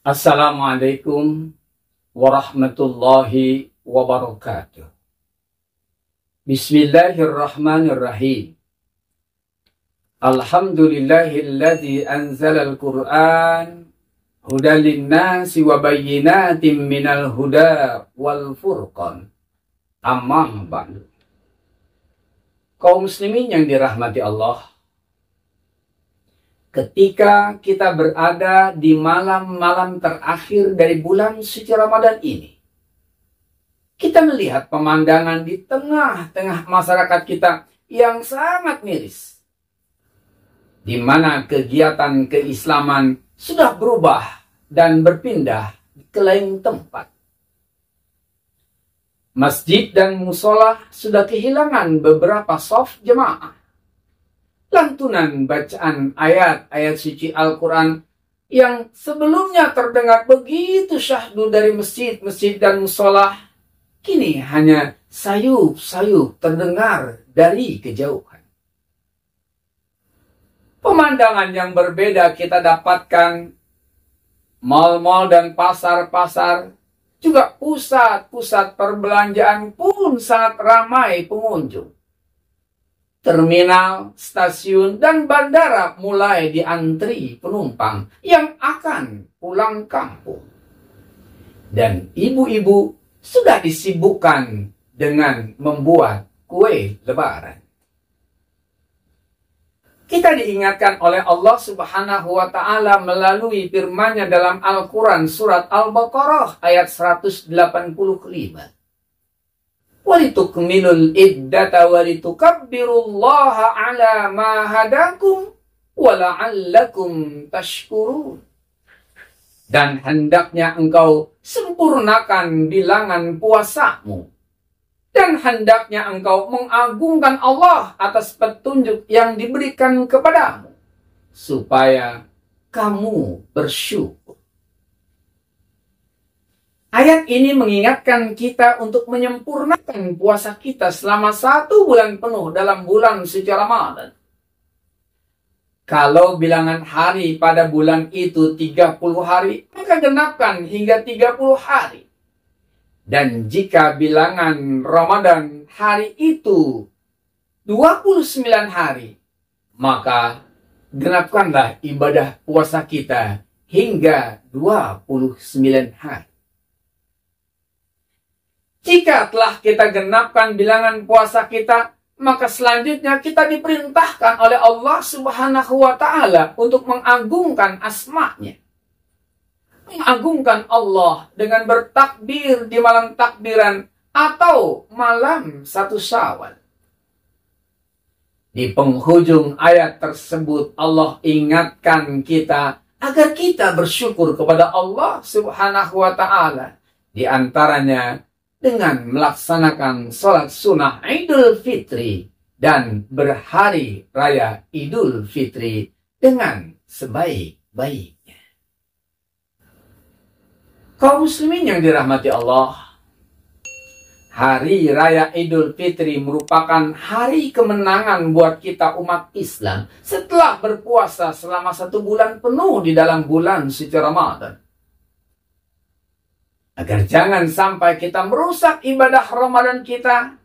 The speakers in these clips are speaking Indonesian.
Assalamualaikum warahmatullahi wabarakatuh. Bismillahirrahmanirrahim. Alhamdulillahilladzi anzalal Qur'an hudan linnasi wa bayyinatin minal huda wal furqan. Amma ba'du. Kaum muslimin yang dirahmati Allah, ketika kita berada di malam-malam terakhir dari bulan suci Ramadan ini, kita melihat pemandangan di tengah-tengah masyarakat kita yang sangat miris, di mana kegiatan keislaman sudah berubah dan berpindah ke lain tempat. Masjid dan musola sudah kehilangan beberapa shaf jemaah. Lantunan bacaan ayat-ayat suci Al-Quran yang sebelumnya terdengar begitu syahdu dari masjid-masjid dan musola, kini hanya sayup-sayup terdengar dari kejauhan. Pemandangan yang berbeda kita dapatkan mal-mal dan pasar-pasar, juga pusat-pusat perbelanjaan pun sangat ramai pengunjung. Terminal, stasiun, dan bandara mulai diantri penumpang yang akan pulang kampung. Dan ibu-ibu sudah disibukkan dengan membuat kue lebaran. Kita diingatkan oleh Allah Subhanahu wa Ta'ala melalui firman-Nya dalam Al-Quran surat Al-Baqarah ayat 185. Walitukmilul iddata walitukabbirullaha ala ma hadakum wala'allakum tashkurun. Dan hendaknya engkau sempurnakan bilangan puasamu, dan hendaknya engkau mengagungkan Allah atas petunjuk yang diberikan kepadamu, supaya kamu bersyukur. Ayat ini mengingatkan kita untuk menyempurnakan puasa kita selama 1 bulan penuh dalam bulan suci Ramadan. Kalau bilangan hari pada bulan itu 30 hari, maka genapkan hingga 30 hari. Dan jika bilangan Ramadan hari itu 29 hari, maka genapkanlah ibadah puasa kita hingga 29 hari. Jika telah kita genapkan bilangan puasa kita, maka selanjutnya kita diperintahkan oleh Allah Subhanahu wa Ta'ala untuk mengagungkan asma-Nya. Mengagungkan Allah dengan bertakbir di malam takbiran atau malam 1 Syawal. Di penghujung ayat tersebut Allah ingatkan kita agar kita bersyukur kepada Allah Subhanahu wa Ta'ala. Di antaranya dengan melaksanakan sholat sunnah Idul Fitri dan berhari raya Idul Fitri dengan sebaik-baik. Kaum muslimin yang dirahmati Allah, hari raya Idul Fitri merupakan hari kemenangan buat kita umat Islam setelah berpuasa selama 1 bulan penuh di dalam bulan suci Ramadan. Agar jangan sampai kita merusak ibadah Ramadan kita,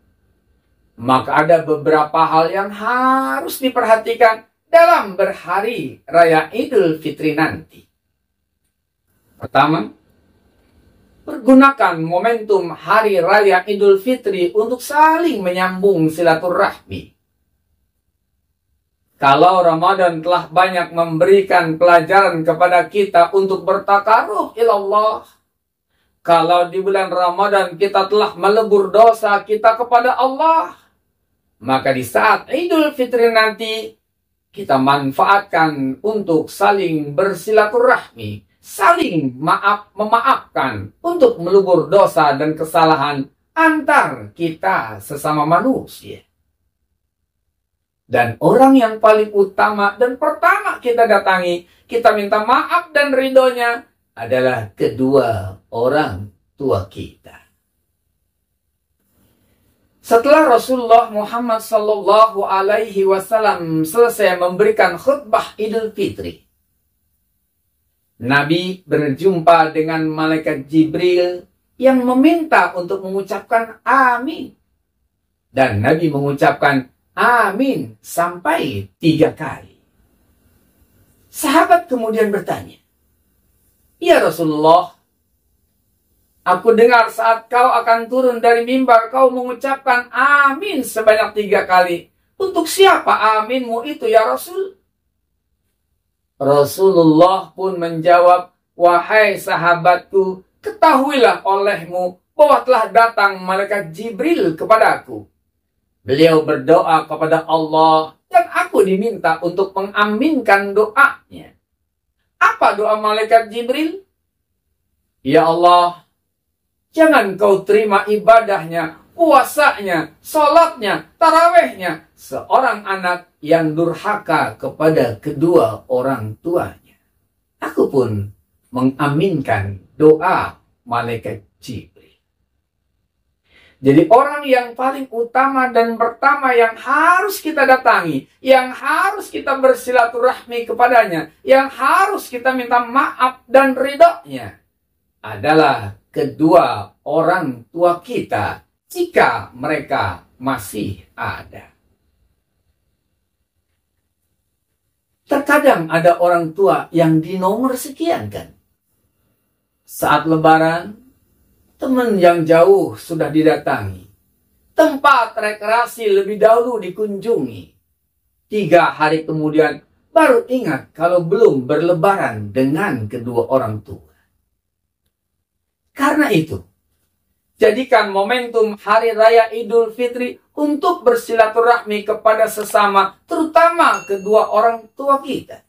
maka ada beberapa hal yang harus diperhatikan dalam berhari raya Idul Fitri nanti. Pertama, pergunakan momentum hari raya Idul Fitri untuk saling menyambung silaturahmi. Kalau Ramadan telah banyak memberikan pelajaran kepada kita untuk bertaqarrub ilallah, kalau di bulan Ramadan kita telah melebur dosa kita kepada Allah, maka di saat Idul Fitri nanti kita manfaatkan untuk saling bersilaturahmi, saling memaafkan untuk melebur dosa dan kesalahan antar kita sesama manusia. Dan orang yang paling utama dan pertama kita datangi, kita minta maaf dan ridhonya adalah kedua orang tua kita. Setelah Rasulullah Muhammad Sallallahu Alaihi Wasallam selesai memberikan khutbah Idul Fitri, Nabi berjumpa dengan malaikat Jibril yang meminta untuk mengucapkan amin. Dan Nabi mengucapkan amin sampai 3 kali. Sahabat kemudian bertanya, "Ya Rasulullah, aku dengar saat kau akan turun dari mimbar, kau mengucapkan amin sebanyak 3 kali. Untuk siapa aminmu itu ya Rasul?" Rasulullah pun menjawab, "Wahai sahabatku, ketahuilah olehmu bahwa telah datang malaikat Jibril kepadaku. Beliau berdoa kepada Allah dan aku diminta untuk mengaminkan doanya." Apa doa malaikat Jibril? "Ya Allah, jangan kau terima ibadahnya, puasanya, salatnya, tarawehnya seorang anak yang durhaka kepada kedua orang tuanya." Aku pun mengaminkan doa malaikat Jibril. Jadi orang yang paling utama dan pertama yang harus kita datangi, yang harus kita bersilaturahmi kepadanya, yang harus kita minta maaf dan ridhonya adalah kedua orang tua kita jika mereka masih ada. Terkadang ada orang tua yang dinomor sekian kan. Saat lebaran, teman yang jauh sudah didatangi. Tempat rekreasi lebih dahulu dikunjungi. 3 hari kemudian baru ingat kalau belum berlebaran dengan kedua orang tua. Karena itu, jadikan momentum Hari Raya Idul Fitri untuk bersilaturahmi kepada sesama, terutama kedua orang tua kita.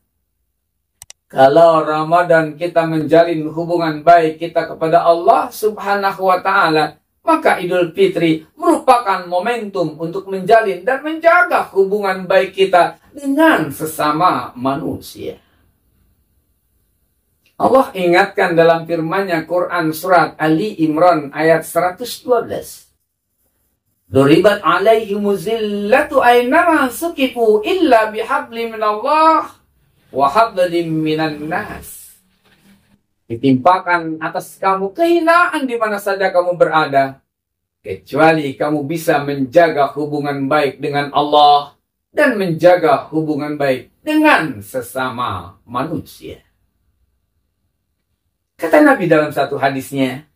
Kalau Ramadan kita menjalin hubungan baik kita kepada Allah Subhanahu wa Ta'ala, maka Idul Fitri merupakan momentum untuk menjalin dan menjaga hubungan baik kita dengan sesama manusia. Allah ingatkan dalam firman-Nya Quran surat Ali Imran ayat 112. Duribat alaihimu zillatu aynama sukifu illa bihabli minallah wa hablim minan nas. Ditimpakan atas kamu kehinaan di mana saja kamu berada, kecuali kamu bisa menjaga hubungan baik dengan Allah dan menjaga hubungan baik dengan sesama manusia. Kata Nabi dalam satu hadisnya,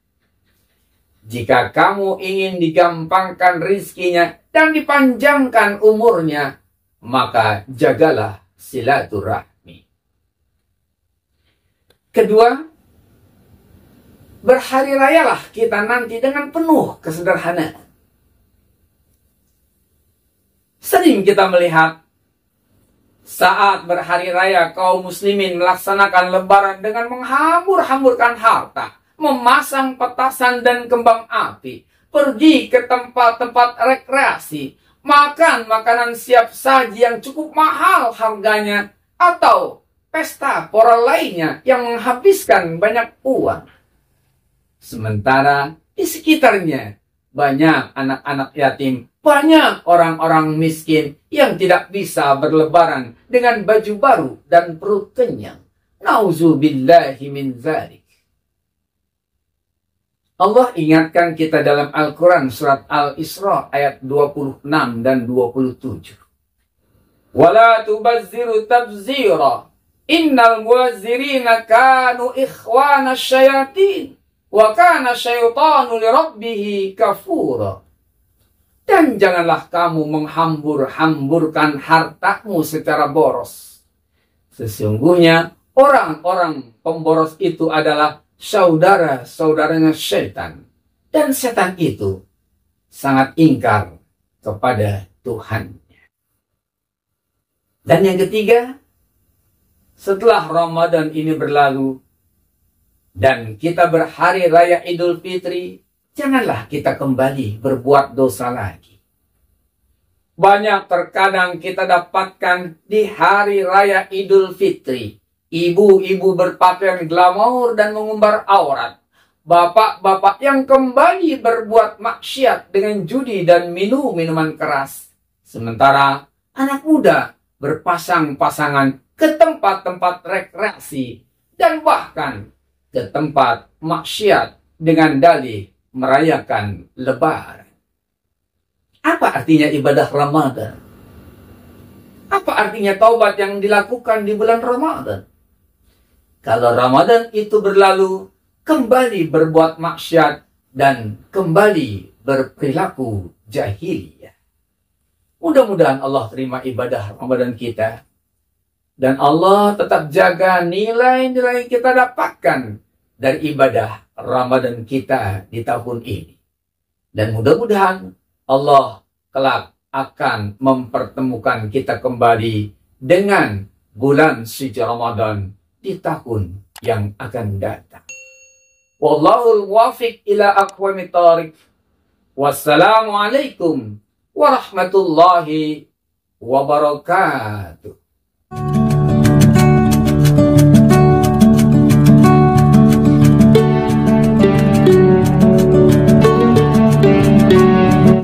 jika kamu ingin digampangkan rizkinya dan dipanjangkan umurnya, maka jagalah silaturahmi. Kedua, berhari rayalah kita nanti dengan penuh kesederhanaan. Sering kita melihat saat berhari raya kaum muslimin melaksanakan lebaran dengan menghambur-hamburkan harta, memasang petasan dan kembang api, pergi ke tempat-tempat rekreasi, makan makanan siap saji yang cukup mahal harganya, atau pesta pora lainnya yang menghabiskan banyak uang. Sementara di sekitarnya banyak anak-anak yatim, banyak orang-orang miskin yang tidak bisa berlebaran dengan baju baru dan perut kenyang. Nauzubillahi min dzalik. Allah ingatkan kita dalam Al-Quran surat Al-Isra ayat 26 dan 27. Wala tubazziru tabzira. Innal muwazzirina kanu ikhwana syayatin. Wa kana syaitanu lirabbihi kafura. Dan janganlah kamu menghambur-hamburkan hartamu secara boros. Sesungguhnya orang-orang pemboros itu adalah saudara-saudaranya setan. Dan setan itu sangat ingkar kepada Tuhannya. Dan yang ketiga, setelah Ramadan ini berlalu dan kita berhari raya Idul Fitri, janganlah kita kembali berbuat dosa lagi. Banyak terkadang kita dapatkan di hari raya Idul Fitri, ibu-ibu berpakaian glamor dan mengumbar aurat. Bapak-bapak yang kembali berbuat maksiat dengan judi dan minum minuman keras. Sementara anak muda berpasang-pasangan ke tempat-tempat rekreasi dan bahkan ke tempat maksiat dengan dalih merayakan Lebaran. Apa artinya ibadah Ramadan? Apa artinya taubat yang dilakukan di bulan Ramadan? Kalau Ramadan itu berlalu, kembali berbuat maksiat dan kembali berperilaku jahiliyah. Mudah-mudahan Allah terima ibadah Ramadan kita. Dan Allah tetap jaga nilai-nilai yang kita dapatkan dari ibadah Ramadan kita di tahun ini. Dan mudah-mudahan Allah kelak akan mempertemukan kita kembali dengan bulan suci Ramadan di tahun yang akan datang. Wallahul muwaffiq ila aqwamit thoriq. Wassalamualaikum warahmatullahi wabarakatuh.